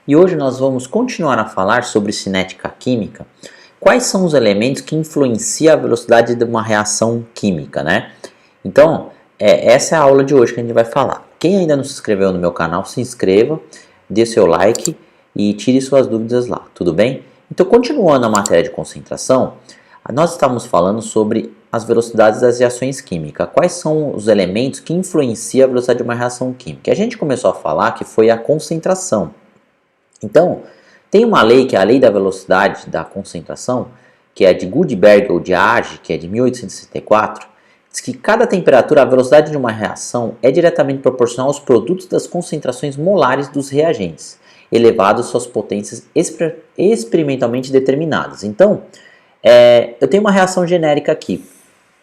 e hoje nós vamos continuar a falar sobre cinética química. Quais são os elementos que influenciam a velocidade de uma reação química, né? Então, essa é a aula de hoje que a gente vai falar. Quem ainda não se inscreveu no meu canal, se inscreva, dê seu like e tire suas dúvidas lá, tudo bem? Então, continuando a matéria de concentração, nós estamos falando sobre as velocidades das reações químicas. Quais são os elementos que influenciam a velocidade de uma reação química? A gente começou a falar que foi a concentração. Então, tem uma lei que é a lei da velocidade da concentração, que é de Gutenberg ou de Age, que é de 1864, diz que cada temperatura, a velocidade de uma reação é diretamente proporcional aos produtos das concentrações molares dos reagentes, elevados às suas potências experimentalmente determinadas. Então, eu tenho uma reação genérica aqui.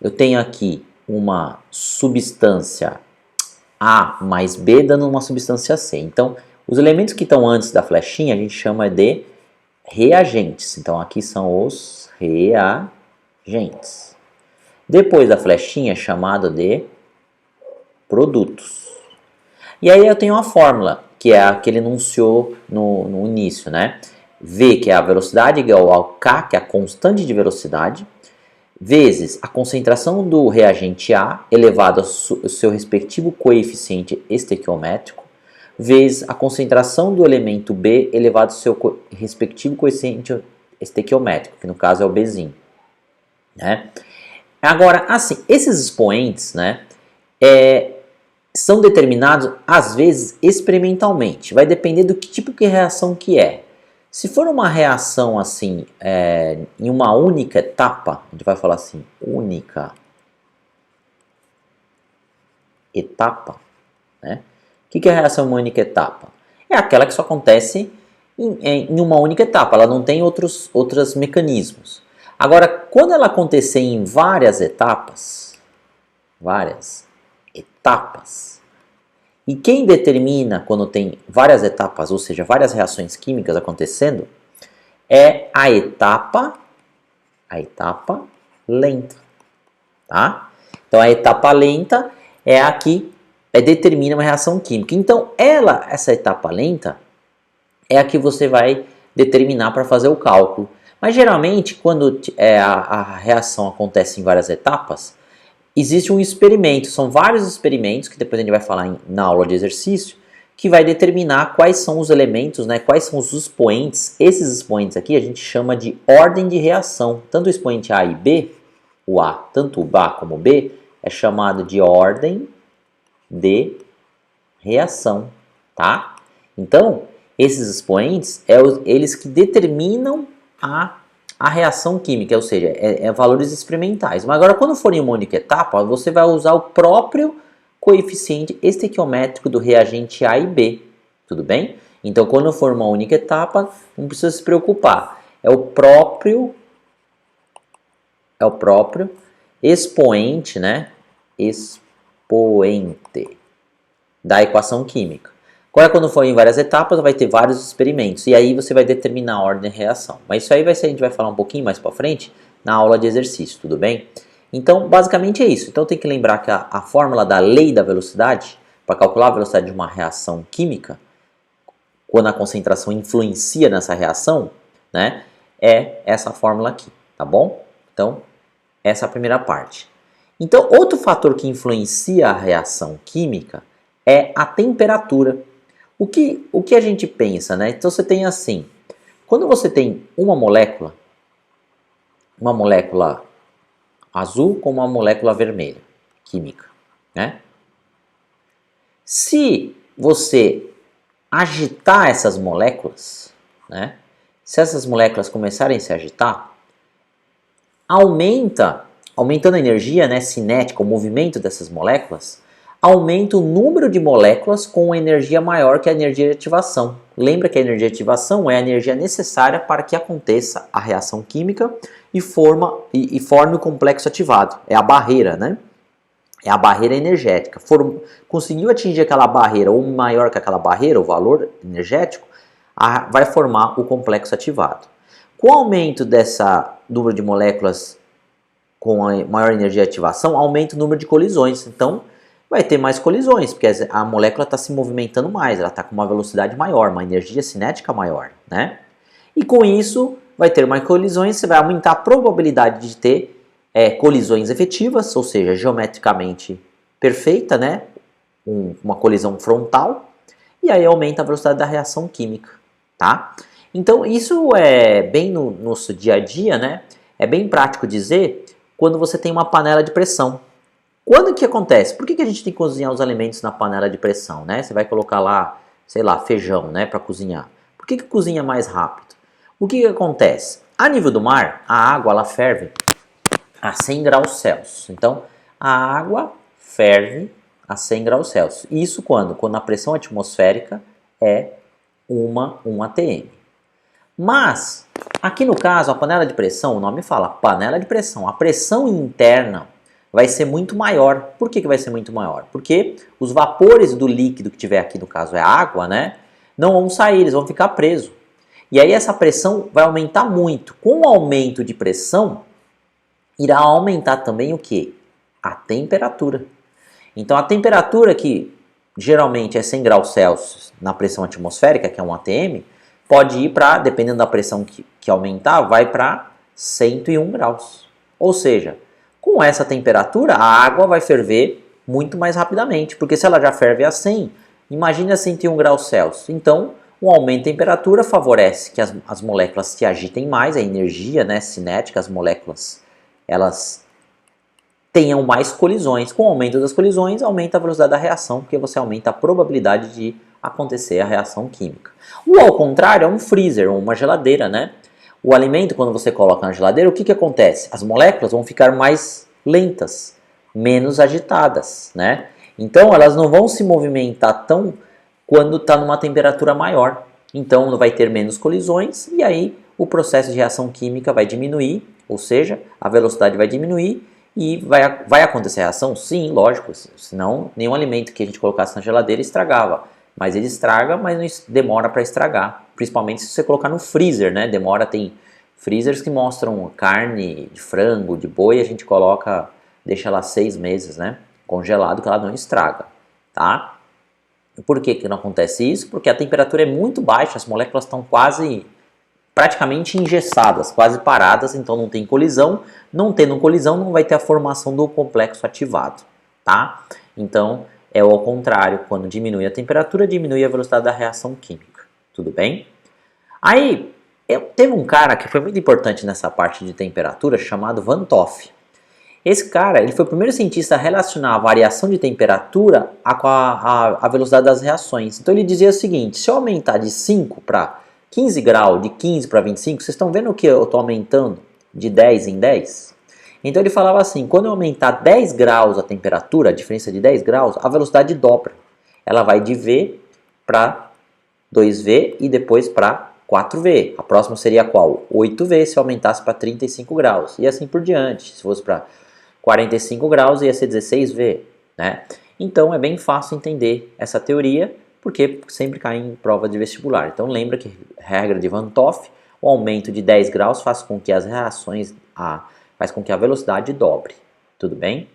Eu tenho aqui uma substância A mais B dando uma substância C. Então, os elementos que estão antes da flechinha a gente chama de reagentes. Então, aqui são os reagentes. Depois da flechinha é chamado de produtos. E aí eu tenho uma fórmula, que é a que ele enunciou no início, né? V, que é a velocidade, igual ao K, que é a constante de velocidade, vezes a concentração do reagente A elevado ao seu respectivo coeficiente estequiométrico, vezes a concentração do elemento B elevado ao seu respectivo coeficiente estequiométrico, que no caso é o Bzinho, né? Agora, assim, esses expoentes, né, são determinados às vezes experimentalmente, vai depender do que tipo de reação que é. Se for uma reação assim, em uma única etapa, a gente vai falar assim, única etapa, né? O que é a reação em uma única etapa? É aquela que só acontece em uma única etapa, ela não tem outros mecanismos. Agora, quando ela acontecer em várias etapas, e quem determina quando tem várias etapas, ou seja, várias reações químicas acontecendo, é a etapa lenta, tá? Então a etapa lenta é a que determina uma reação química. Então essa etapa lenta é a que você vai determinar para fazer o cálculo. Mas geralmente quando a reação acontece em várias etapas, existe um experimento, são vários experimentos que depois a gente vai falar na aula de exercício, que vai determinar quais são os elementos, né, quais são os expoentes. Esses expoentes aqui a gente chama de ordem de reação. Tanto o expoente A e B, o A, tanto o A como o B, é chamado de ordem de reação, tá? Então, esses expoentes, eles que determinam a reação química, ou seja, valores experimentais. Mas agora, quando for em uma única etapa, você vai usar o próprio coeficiente estequiométrico do reagente A e B, tudo bem? Então, quando for uma única etapa, não precisa se preocupar. É o próprio expoente, né? Expoente da equação química. Agora, quando for em várias etapas, vai ter vários experimentos. E aí você vai determinar a ordem de reação. Mas isso aí a gente vai falar um pouquinho mais para frente na aula de exercício, tudo bem? Então, basicamente é isso. Então, tem que lembrar que a fórmula da lei da velocidade, para calcular a velocidade de uma reação química, quando a concentração influencia nessa reação, né, é essa fórmula aqui, tá bom? Então, essa é a primeira parte. Então, outro fator que influencia a reação química é a temperatura. O que a gente pensa, né? Então você tem assim, quando você tem uma molécula azul com uma molécula vermelha, química, né? Se você agitar essas moléculas, né? Se essas moléculas começarem a se agitar, aumentando a energia, né, cinética, o movimento dessas moléculas, aumenta o número de moléculas com energia maior que a energia de ativação. Lembra que a energia de ativação é a energia necessária para que aconteça a reação química e forme o complexo ativado. É a barreira, né? É a barreira energética. Conseguiu atingir aquela barreira ou maior que aquela barreira, o valor energético, vai formar o complexo ativado. Com o aumento dessa número de moléculas com a maior energia de ativação, aumenta o número de colisões. Então, vai ter mais colisões, porque a molécula está se movimentando mais, ela está com uma velocidade maior, uma energia cinética maior, né? E com isso, vai ter mais colisões, você vai aumentar a probabilidade de ter colisões efetivas, ou seja, geometricamente perfeita, né? Uma colisão frontal, e aí aumenta a velocidade da reação química, tá? Então, isso é bem no nosso dia a dia, né? É bem prático dizer quando você tem uma panela de pressão. Quando que acontece? Por que a gente tem que cozinhar os alimentos na panela de pressão, né? Você vai colocar lá, sei lá, feijão, né, para cozinhar. Por que cozinha mais rápido? O que acontece? A nível do mar, a água ela ferve a 100 graus Celsius. Então, a água ferve a 100 graus Celsius. Isso quando? Quando a pressão atmosférica é 1 atm. Mas, aqui no caso, a panela de pressão, o nome fala panela de pressão. A pressão interna vai ser muito maior. Por que vai ser muito maior? Porque os vapores do líquido que tiver aqui, no caso é a água, né? Não vão sair, eles vão ficar presos. E aí essa pressão vai aumentar muito. Com o aumento de pressão, irá aumentar também o que? A temperatura. Então a temperatura que geralmente é 100 graus Celsius na pressão atmosférica, que é 1 atm, pode ir para, dependendo da pressão que aumentar, vai para 101 graus. Ou seja, com essa temperatura, a água vai ferver muito mais rapidamente, porque se ela já ferve a 100, imagine 101 graus Celsius. Então, um aumento de temperatura favorece que as moléculas se agitem mais, a energia, né, cinética, as moléculas, elas tenham mais colisões. Com o aumento das colisões, aumenta a velocidade da reação, porque você aumenta a probabilidade de acontecer a reação química. O ao contrário é um freezer, ou uma geladeira, né? O alimento, quando você coloca na geladeira, o que acontece? As moléculas vão ficar mais lentas, menos agitadas, né? Então, elas não vão se movimentar tão quando está numa temperatura maior. Então, vai ter menos colisões e aí o processo de reação química vai diminuir, ou seja, a velocidade vai diminuir e vai acontecer a reação? Sim, lógico, senão nenhum alimento que a gente colocasse na geladeira estragava. Mas ele estraga, mas não demora para estragar. Principalmente se você colocar no freezer, né? Demora, tem freezers que mostram carne de frango, de boi, a gente coloca, deixa lá 6 meses, né? Congelado, que ela não estraga, tá? Por que não acontece isso? Porque a temperatura é muito baixa, as moléculas estão praticamente engessadas, quase paradas, então não tem colisão. Não tendo colisão, não vai ter a formação do complexo ativado, tá? Então, é ao contrário, quando diminui a temperatura, diminui a velocidade da reação química, tudo bem? Aí, teve um cara que foi muito importante nessa parte de temperatura, chamado Van Toff. Esse cara, ele foi o primeiro cientista a relacionar a variação de temperatura com a velocidade das reações. Então ele dizia o seguinte, se eu aumentar de 5 para 15 graus, de 15 para 25, vocês estão vendo que eu estou aumentando de 10 em 10? Então ele falava assim, quando eu aumentar 10 graus a temperatura, a diferença de 10 graus, a velocidade dobra. Ela vai de V para 2V e depois para 4V. A próxima seria qual? 8V se eu aumentasse para 35 graus. E assim por diante. Se fosse para 45 graus ia ser 16V, né? Então é bem fácil entender essa teoria, porque sempre cai em prova de vestibular. Então lembra que regra de Van Toff, o aumento de 10 graus faz com que as reações, faz com que a velocidade dobre, tudo bem?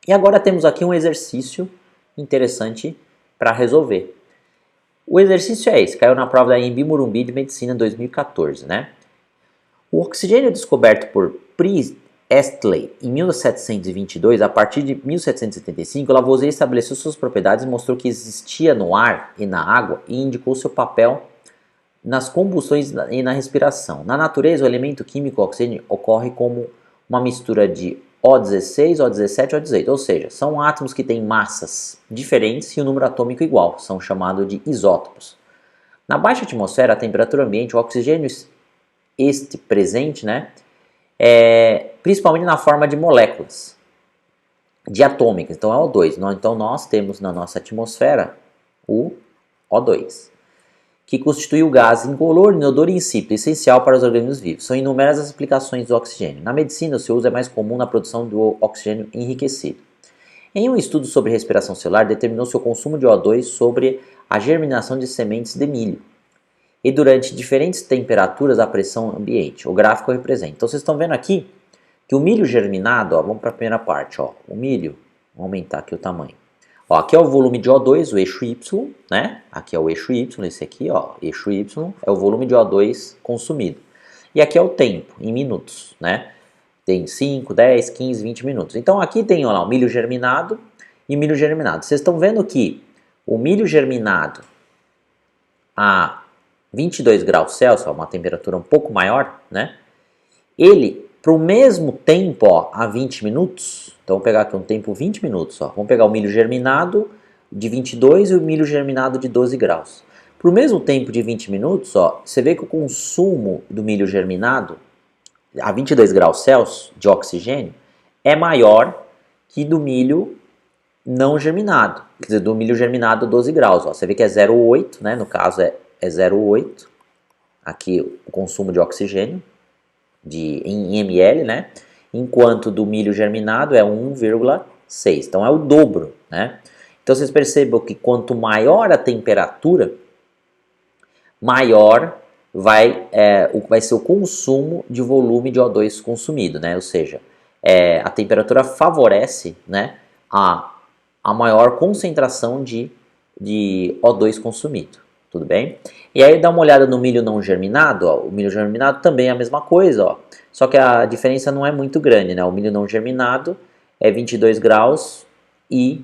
E agora temos aqui um exercício interessante para resolver. O exercício é esse, caiu na prova da Anhembi Morumbi de Medicina 2014, né? O oxigênio descoberto por Priestley em 1722, a partir de 1775, Lavoisier estabeleceu suas propriedades, mostrou que existia no ar e na água e indicou seu papel nas combustões e na respiração. Na natureza, o elemento químico oxigênio ocorre como uma mistura de O16, O17 e O18, ou seja, são átomos que têm massas diferentes e um número atômico igual, são chamados de isótopos. Na baixa atmosfera, a temperatura ambiente, o oxigênio presente, né, principalmente na forma de moléculas diatômicas, então é O2. Então nós temos na nossa atmosfera o O2, que constitui o gás incolor, inodor e insípido, essencial para os organismos vivos. São inúmeras as aplicações do oxigênio. Na medicina, o seu uso é mais comum na produção do oxigênio enriquecido. Em um estudo sobre respiração celular, determinou seu consumo de O2 sobre a germinação de sementes de milho e durante diferentes temperaturas a pressão ambiente. O gráfico representa. Então vocês estão vendo aqui que o milho germinado, ó, vamos para a primeira parte, ó, o milho, vou aumentar aqui o tamanho. Ó, aqui é o volume de O2, o eixo Y, né? Aqui é o eixo Y, esse aqui, ó, eixo Y, é o volume de O2 consumido. E aqui é o tempo, em minutos, né? Tem 5, 10, 15, 20 minutos. Então aqui tem, ó lá, o milho germinado e milho germinado. Vocês estão vendo que o milho germinado a 22 graus Celsius, uma temperatura um pouco maior, né? Ele, para o mesmo tempo, ó, a 20 minutos, então vamos pegar aqui um tempo 20 minutos, ó. Vamos pegar o milho germinado de 22 e o milho germinado de 12 graus. Para o mesmo tempo de 20 minutos, ó, você vê que o consumo do milho germinado a 22 graus Celsius de oxigênio é maior que do milho não germinado, quer dizer, do milho germinado a 12 graus. Ó. Você vê que é 0,8, né? No caso é 0,8, aqui o consumo de oxigênio em ml, né? Enquanto do milho germinado é 1,6, então é o dobro, né? Então vocês percebam que quanto maior a temperatura, maior vai ser o consumo de volume de O2 consumido, né? Ou seja, a temperatura favorece, né, a maior concentração de O2 consumido, tudo bem? E aí dá uma olhada no milho não germinado, ó. O milho germinado também é a mesma coisa, ó. Só que a diferença não é muito grande, né? O milho não germinado é 22 graus e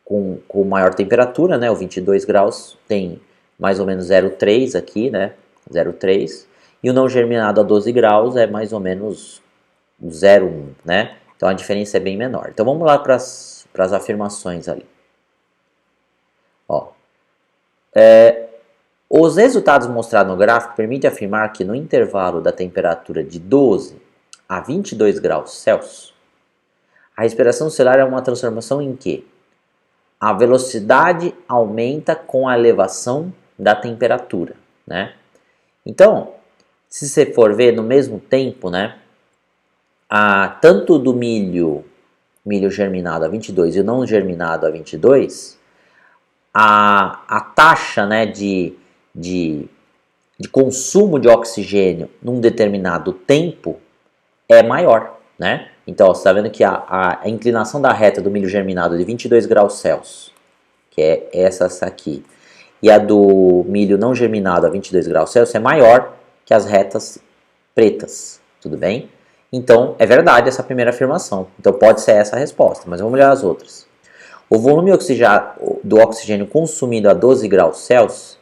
com maior temperatura, né? O 22 graus tem mais ou menos 0,3 aqui, né? 0,3. E o não germinado a 12 graus é mais ou menos 0,1, né? Então a diferença é bem menor. Então vamos lá para as afirmações ali. Ó, os resultados mostrados no gráfico permitem afirmar que no intervalo da temperatura de 12 a 22 graus Celsius, a respiração celular é uma transformação em que a velocidade aumenta com a elevação da temperatura, né? Então, se você for ver no mesmo tempo, né, tanto do milho germinado a 22 e o não germinado a 22, a taxa, né, de consumo de oxigênio num determinado tempo é maior, né? Então, ó, você está vendo que a inclinação da reta do milho germinado de 22 graus Celsius, que é essa aqui, e a do milho não germinado a 22 graus Celsius é maior que as retas pretas, tudo bem? Então, é verdade essa primeira afirmação. Então, pode ser essa a resposta, mas vamos olhar as outras. O volume do oxigênio consumido a 12 graus Celsius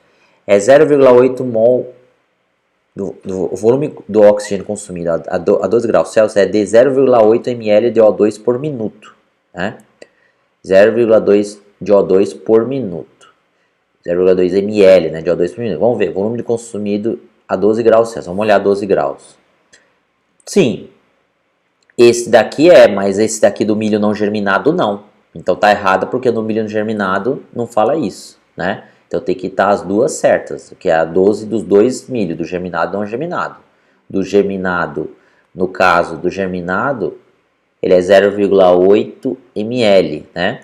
é 0,8 mol. O volume do oxigênio consumido a 12 graus Celsius é de 0,8 ml de O2 por minuto, né? 0,2 de O2 por minuto. 0,2 ml, né, de O2 por minuto. Vamos ver, volume de consumido a 12 graus Celsius. Vamos olhar 12 graus. Sim, esse daqui mas esse daqui do milho não germinado não. Então tá errado porque no milho germinado não fala isso, né? Então tem que estar as duas certas, que é a 12 dos dois milho, do germinado e não germinado. Do germinado, no caso do germinado, ele é 0,8 ml, né?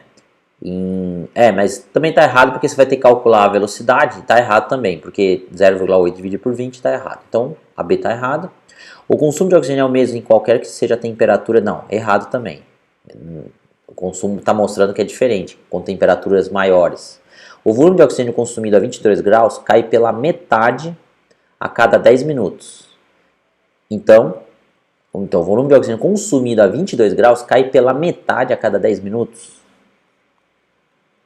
Mas também está errado porque você vai ter que calcular a velocidade, está errado também, porque 0,8 dividido por 20 está errado. Então, a B está errada. O consumo de oxigênio é o mesmo em qualquer que seja a temperatura, não, errado também. O consumo está mostrando que é diferente, com temperaturas maiores. O volume de oxigênio consumido a 22 graus cai pela metade a cada 10 minutos. Então, o volume de oxigênio consumido a 22 graus cai pela metade a cada 10 minutos?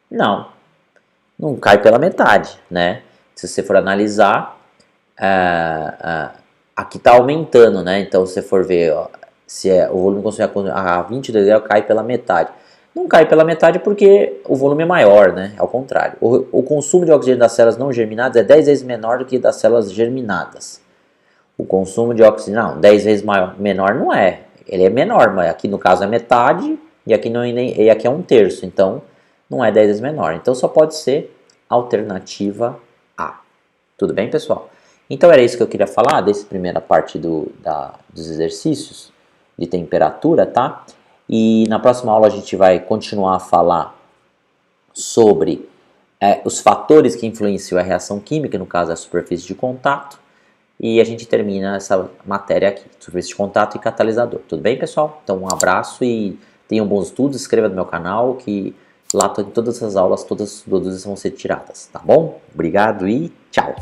Não cai pela metade, né? Se você for analisar, aqui está aumentando, né? Então, se você for ver, ó, se o volume consumido a 22 graus cai pela metade. Não cai pela metade porque o volume é maior, né? Ao contrário. O consumo de oxigênio das células não germinadas é 10 vezes menor do que das células germinadas. O consumo de oxigênio, não, 10 vezes menor não é. Ele é menor, mas aqui no caso é metade e aqui, e aqui é 1/3. Então, não é 10 vezes menor. Então, só pode ser alternativa A. Tudo bem, pessoal? Então, era isso que eu queria falar dessa primeira parte dos exercícios de temperatura, tá? E na próxima aula a gente vai continuar a falar sobre os fatores que influenciam a reação química, no caso a superfície de contato, e a gente termina essa matéria aqui, superfície de contato e catalisador. Tudo bem, pessoal? Então um abraço e tenham bons estudos, se inscreva no meu canal que lá tem todas as aulas, todas as dúvidas vão ser tiradas, tá bom? Obrigado e tchau!